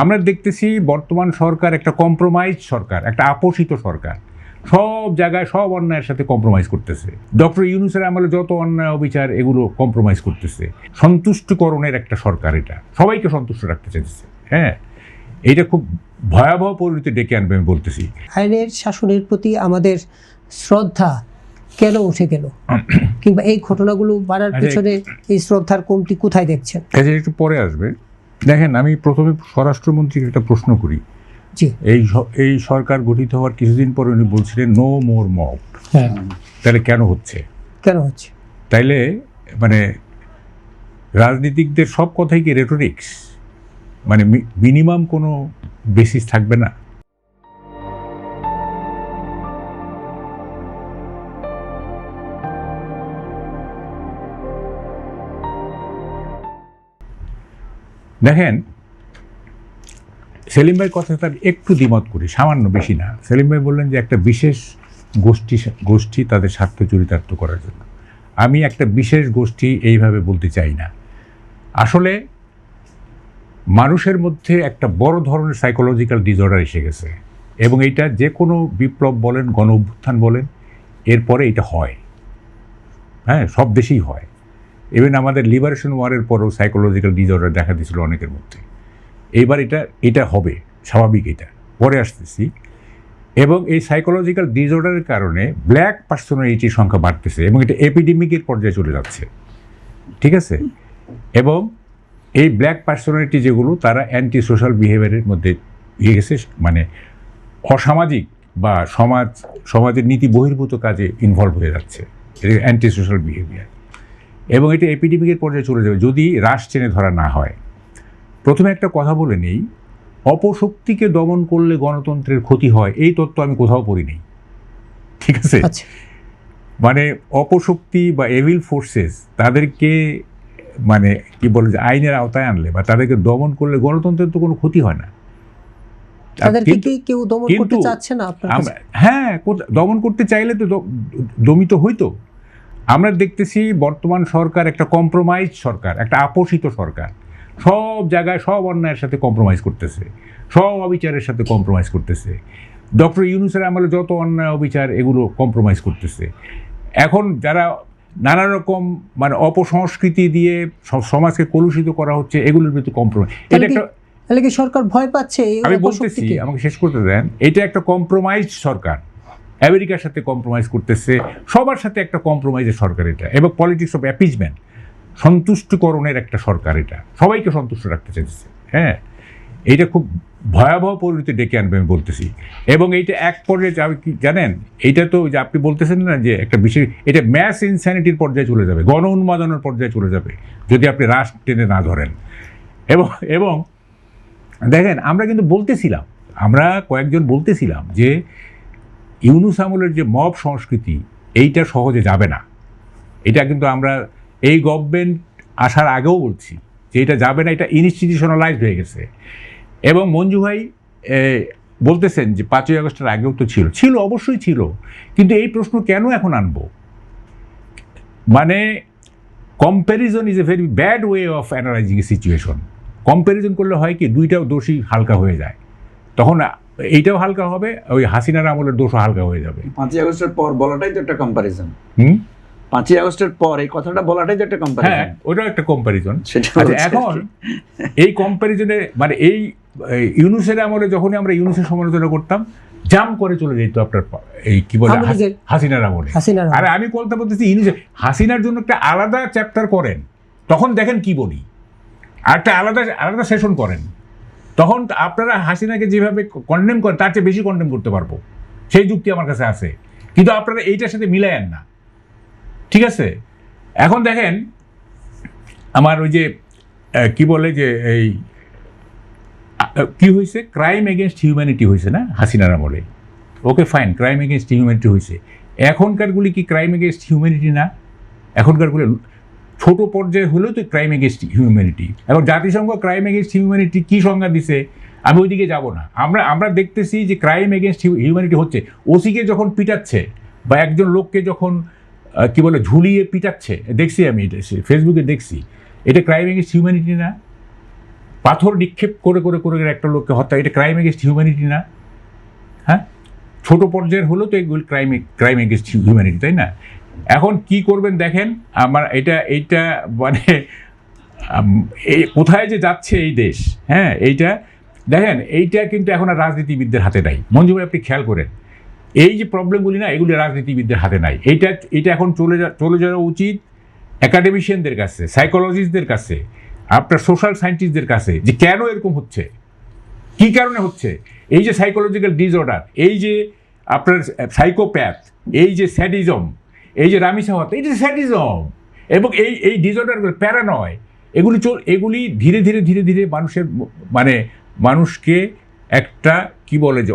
আমরা দেখতেছি বর্তমান সরকার একটা কম্প্রোমাইজ সরকার, একটা আপোষিত সরকার, সব জায়গায় সব অন্যায়ের সাথে কম্প্রোমাইজ করতেছে। ডক্টর ইউনূসের আমলে যত অন্যায় অবিচার এগুলো কম্প্রোমাইজ করতেছে। সন্তুষ্টকরণের একটা সরকার, এটা সবাইকে সন্তুষ্ট রাখতে চাইছে। হ্যাঁ, এইটা খুব ভয়াবহ পরিণতি ডেকে আনবে আমি বলতেছি। আইনের শাসনের প্রতি আমাদের শ্রদ্ধা কেন উঠে গেল, কিংবা এই ঘটনাগুলো বাড়ার পিছনে এই শ্রদ্ধার কমতি কোথায় দেখছেন? একটু পরে আসবে। দেখেন, আমি প্রথমে স্বরাষ্ট্রমন্ত্রীকে একটা প্রশ্ন করি। এই সরকার গঠিত হওয়ার কিছুদিন পরে উনি বলছিলেন নো মোর মব। তাহলে কেন হচ্ছে? তাইলে মানে রাজনীতিকদের সব কথাই কি রেটোরিক্স? মানে মিনিমাম কোনো বেসিস থাকবে না? দেখেন, সেলিম ভাইয়ের কথা তার একটু দ্বিমত করি, সামান্য, বেশি না। সেলিম ভাই বললেন যে একটা বিশেষ গোষ্ঠী তাদের স্বার্থ চরিতার্থ করার জন্য। আমি একটা বিশেষ গোষ্ঠী এইভাবে বলতে চাই না। আসলে মানুষের মধ্যে একটা বড় ধরনের সাইকোলজিক্যাল ডিসঅর্ডার এসে গেছে, এবং এইটা যে কোনো বিপ্লব বলেন, গণ অভ্যুত্থান বলেন, এরপরে এটা হয়। হ্যাঁ, সব দেশেই হয়। ইভেন আমাদের লিবারেশন ওয়ারের পরেও সাইকোলজিক্যাল ডিসঅর্ডার দেখা দিয়েছিল অনেকের মধ্যে। এইবার এটা হবে স্বাভাবিক, এটা পরে আসতেছি। এবং এই সাইকোলজিক্যাল ডিসঅর্ডারের কারণে ব্ল্যাক পার্সোনালিটির সংখ্যা বাড়তেছে, এবং এটা এপিডেমিকের পর্যায়ে চলে যাচ্ছে। ঠিক আছে? এবং এই ব্ল্যাক পার্সোনালিটি যেগুলো, তারা অ্যান্টি সোশ্যাল বিহেভিয়ারের মধ্যে হয়ে গেছে, মানে অসামাজিক বা সমাজের নীতি বহির্ভূত কাজে ইনভলভ হয়ে যাচ্ছে, অ্যান্টি সোশ্যাল বিহেভিয়ার। এবং এটা এপিডেমিকের পর্যায়ে চলে যাবে যদি রাশ টেনে ধরা না হয়। প্রথমে একটা কথা বলে নেই, অপশক্তিকে দমন করলে গণতন্ত্রের ক্ষতি হয়, এই তত্ত্ব আমি কোথাও পড়ি নেই। ঠিক আছে? মানে অপশক্তি বা এভিল ফোর্সেস, তাদেরকে মানে কি বলে যে আইনের আওতায় আনলে বা তাদেরকে দমন করলে গণতন্ত্রের তো কোনো ক্ষতি হয় না। হ্যাঁ, দমন করতে চাইলে তো দমিত হইতো। আমরা দেখতেছি বর্তমান সরকার একটা কম্প্রোমাইজ সরকার, একটা আপোষিত সরকার, সব জায়গায় সব অন্যায়ের সাথে কম্প্রোমাইজ করতেছে, সব অবিচারের সাথে কম্প্রোমাইজ করতেছে। ডক্টর ইউনূসের আমলে যত অন্যায় অবিচার এগুলো কম্প্রোমাইজ করতেছে। এখন যারা নানা রকম মানে অপসংস্কৃতি দিয়ে সমাজকে কলুষিত করা হচ্ছে, এগুলোর ভিতরে কম্প্রোমাইজ। এটা একটা সরকার ভয় পাচ্ছে। আমি বলতেছি, আমাকে শেষ করতে দেন। এটা একটা কম্প্রোমাইজ সরকার, আমেরিকার সাথে কম্প্রোমাইজ করতেছে, সবার সাথে একটা কম্প্রোমাইজের সরকার এটা। এবং পলিটিক্স অফ অ্যাপিজমেন্ট, সন্তুষ্টকরণের একটা সরকার, এটা সবাইকে সন্তুষ্ট রাখতে চাইছে। হ্যাঁ, এইটা খুব ভয়াবহ পরিণতি ডেকে আনবে আমি বলতেছি। এবং এইটা এক পর্যায়ে কি জানেন, এইটা তো যে আপনি বলতেছেন না যে একটা বিশেষ, এটা ম্যাস ইনস্যানিটির পর্যায়ে চলে যাবে, গণ উন্মাদনার পর্যায়ে চলে যাবে যদি আপনি রাশ টেনে না ধরেন। এবং দেখেন, আমরা কিন্তু বলতেছিলাম, আমরা কয়েকজন বলতেছিলাম যে ইউনূস আমলের যে মব সংস্কৃতি, এইটা সহজে যাবে না। এটা কিন্তু আমরা এই গভর্নমেন্ট আসার আগেও বলছি যে এটা যাবে না, এটা ইনস্টিটিউশনালাইজড হয়ে গেছে। এবং মঞ্জু ভাই বলতেছেন যে 5ই আগস্টের আগেও তো ছিল, অবশ্যই ছিল, কিন্তু এই প্রশ্ন কেন এখন আনবো? মানে comparison is a very bad way of analysing a situation. Comparison করলে হয় কি, দুইটাও দোষী হালকা হয়ে যায়, তখন এইটাও হালকা হবে, ওই হাসিনার আমলের দোষও হালকা হয়ে যাবে। 5ই আগস্টের পর বলাটাই তো একটা কম্প্যারিজন। 5ই আগস্টের পর এই কথাটা বলাটাই তো একটা কম্প্যারিজন। হ্যাঁ, ওটাও একটা কম্প্যারিজন। এখন এই কম্প্যারিজনে মানে এই ইউনূসের আমলে যখনই আমরা ইউনূসের সমালোচনা করতাম, জাম করে চলে যেত আপনার এই কি বলে হাসিনার আমলে। আর আমি বলতেছি হাসিনার জন্য একটা আলাদা চ্যাপ্টার করেন, তখন দেখেন কি বলি, আর একটা আলাদা সেশন করেন, তখন আপনারা হাসিনাকে যেভাবে কন্ডেম করেন তার চেয়ে বেশি কন্ডেম করতে পারবো, সেই যুক্তি আমার কাছে আছে। কিন্তু আপনারা এইটার সাথে মিলায়েন না। ঠিক আছে? এখন দেখেন, আমার ওই যে কি বলে যে এই কি হয়েছে, ক্রাইম এগেনস্ট হিউম্যানিটি হয়েছে না হাসিনার আমলে? ওকে, ফাইন, ক্রাইম এগেনস্ট হিউম্যানিটি হয়েছে। এখনকারগুলি কি ক্রাইম এগেনস্ট হিউম্যানিটি না? এখনকারগুলি ছোট পর্যায়ে হলেও তো ক্রাইম এগেনস্ট হিউম্যানিটি। এখন জাতিসংঘ ক্রাইম এগেনস্ট হিউম্যানিটি কী সংজ্ঞা দিছে, আমি ওইদিকে যাব না। আমরা দেখতেছি যে ক্রাইম এগেনস্ট হিউম্যানিটি হচ্ছে ওসিকে যখন পিটাচ্ছে, বা একজন লোককে যখন কি বলে ঝুলিয়ে পিটাচ্ছে, দেখছি আমি, এটা ফেসবুকে দেখছি। এটা ক্রাইম এগেনস্ট হিউম্যানিটি না? পাথর নিক্ষেপ করে করে করে একটা লোককে হত্যা, এটা ক্রাইম এগেনস্ট হিউম্যানিটি না? হ্যাঁ, ছোট পর্যায়ের হলেও তো এগুলো ক্রাইম এগেনস্ট হিউম্যানিটি, তাই না? এখন কি করবেন দেখেন, আমার এইটা মানে এই কোথায় যে যাচ্ছে এই দেশ, হ্যাঁ, এইটা দেখেন, এইটা কিন্তু এখন আর রাজনীতিবিদদের হাতে নাই। মঞ্জু ভাই, আপনি খেয়াল করেন, এই যে প্রবলেমগুলি না, এগুলি রাজনীতিবিদদের হাতে নাই। এইটা এখন চলে যাওয়া উচিত অ্যাকাডেমিশিয়ানদের কাছে, সাইকোলজিস্টদের কাছে, আপনার সোশ্যাল সায়েন্টিস্টদের কাছে, যে কেন এরকম হচ্ছে, কী কারণে হচ্ছে। এই যে সাইকোলজিক্যাল ডিসঅর্ডার, এই যে আপনার সাইকোপ্যাথ, এই যে স্যাডিজম, এই যে রামিসাওয়াত, এই যে স্যাডিজম, এবং এই ডিসঅর্ডারগুলো, প্যারানয়, এগুলি ধীরে ধীরে ধীরে ধীরে মানুষকে একটা কি বলে যে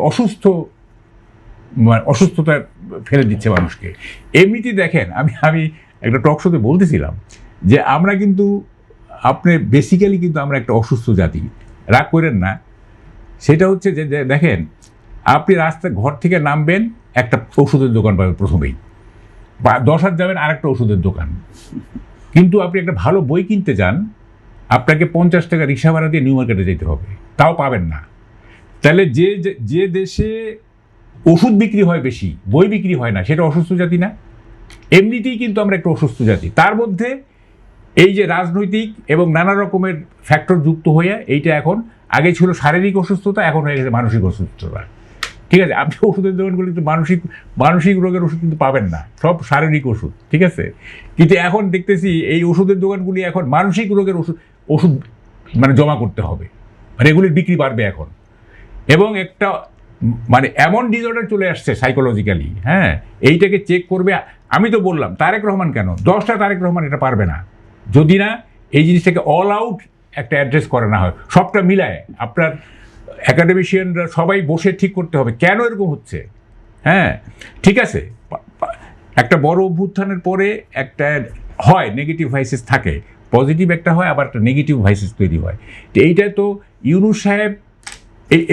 অসুস্থতায় ফেলে দিচ্ছে মানুষকে। এমনিতেই দেখেন, আমি একটা টক শোতে বলতেছিলাম যে আমরা কিন্তু বেসিক্যালি কিন্তু আমরা একটা অসুস্থ জাতি, রাগ করেন না। সেটা হচ্ছে যে দেখেন, আপনি ঘর থেকে নামবেন, একটা ওষুধের দোকান পাবেন প্রথমেই, বা 10 হাত যাবেন আরেকটা ওষুধের দোকান। কিন্তু আপনি একটা ভালো বই কিনতে যান, আপনাকে 50 টাকা রিক্সা ভাড়া দিয়ে নিউ মার্কেটে যেতে হবে, তাও পাবেন না। তাহলে যে দেশে ওষুধ বিক্রি হয় বেশি, বই বিক্রি হয় না, সেটা অসুস্থ জাতি না? এমনিতেই কিন্তু আমরা একটা অসুস্থ জাতি। তার মধ্যে এই যে রাজনৈতিক এবং নানা রকমের ফ্যাক্টর যুক্ত হয়ে এইটা এখন, আগে ছিল শারীরিক অসুস্থতা, এখন হয়ে গেছে মানসিক অসুস্থতা। ঠিক আছে, আপনি ওষুধের দোকানগুলো কিন্তু মানসিক রোগের ওষুধ কিন্তু পাবেন না, সব শারীরিক ওষুধ, ঠিক আছে? কিন্তু এখন দেখতেছি এই ওষুধের দোকানগুলি এখন মানসিক রোগের ওষুধ জমা করতে হবে, এগুলির বিক্রি বাড়বে এখন। এবং একটা এমন ডিসঅর্ডার চলে আসছে সাইকোলজিক্যালি, হ্যাঁ, এইটাকে চেক করবে। আমি তো বললাম, তারেক রহমান কেন, 10টা তারেক রহমান এটা পারবে না, যদি না এই জিনিসটাকে অল আউট একটা অ্যাড্রেস করা না হয়, সবটা মিলায়। আপনার অ্যাকাডেমিশিয়ানরা সবাই বসে ঠিক করতে হবে কেন এরকম হচ্ছে। হ্যাঁ, ঠিক আছে, একটা বড় অভ্যুত্থানের পরে একটা হয় নেগেটিভ ভাইসেস থাকে, পজিটিভ একটা হয়, আবার একটা নেগেটিভ ভাইসেস তৈরি হয়। তো এইটা তো ইউনূস সাহেব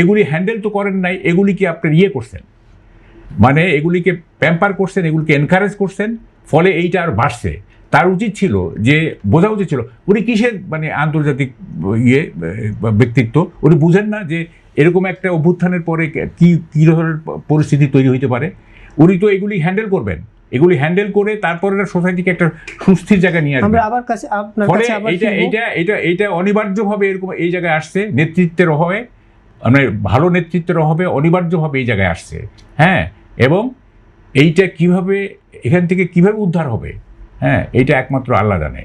এগুলি হ্যান্ডেল তো করেন নাই, এগুলি কি আপনার করছেন, এগুলিকে প্যাম্পার করছেন, এগুলিকে এনকারেজ করছেন, ফলে এইটা আর বাড়ছে। তার উচিত ছিল যে, বোঝা উচিত ছিল, উনি কিসের আন্তর্জাতিক ব্যক্তিত্ব, উনি বুঝেন না যে এরকম একটা অভ্যুত্থানের পরে কী ধরনের পরিস্থিতি তৈরি হইতে পারে। উনি তো এগুলি হ্যান্ডেল করবেন, এগুলি হ্যান্ডেল করে তারপরে সোসাইটিকে একটা সুস্থির জায়গায় নিয়ে আসবেন। ফলে এইটা অনিবার্যভাবে এরকম এই জায়গায় আসছে, নেতৃত্বের অভাবে, ভালো নেতৃত্বের অভাবে অনিবার্যভাবে এই জায়গায় আসছে। হ্যাঁ, এবং এইটা কিভাবে এখান থেকে কিভাবে উদ্ধার হবে, হ্যাঁ, এইটা একমাত্র আল্লাহ জানে।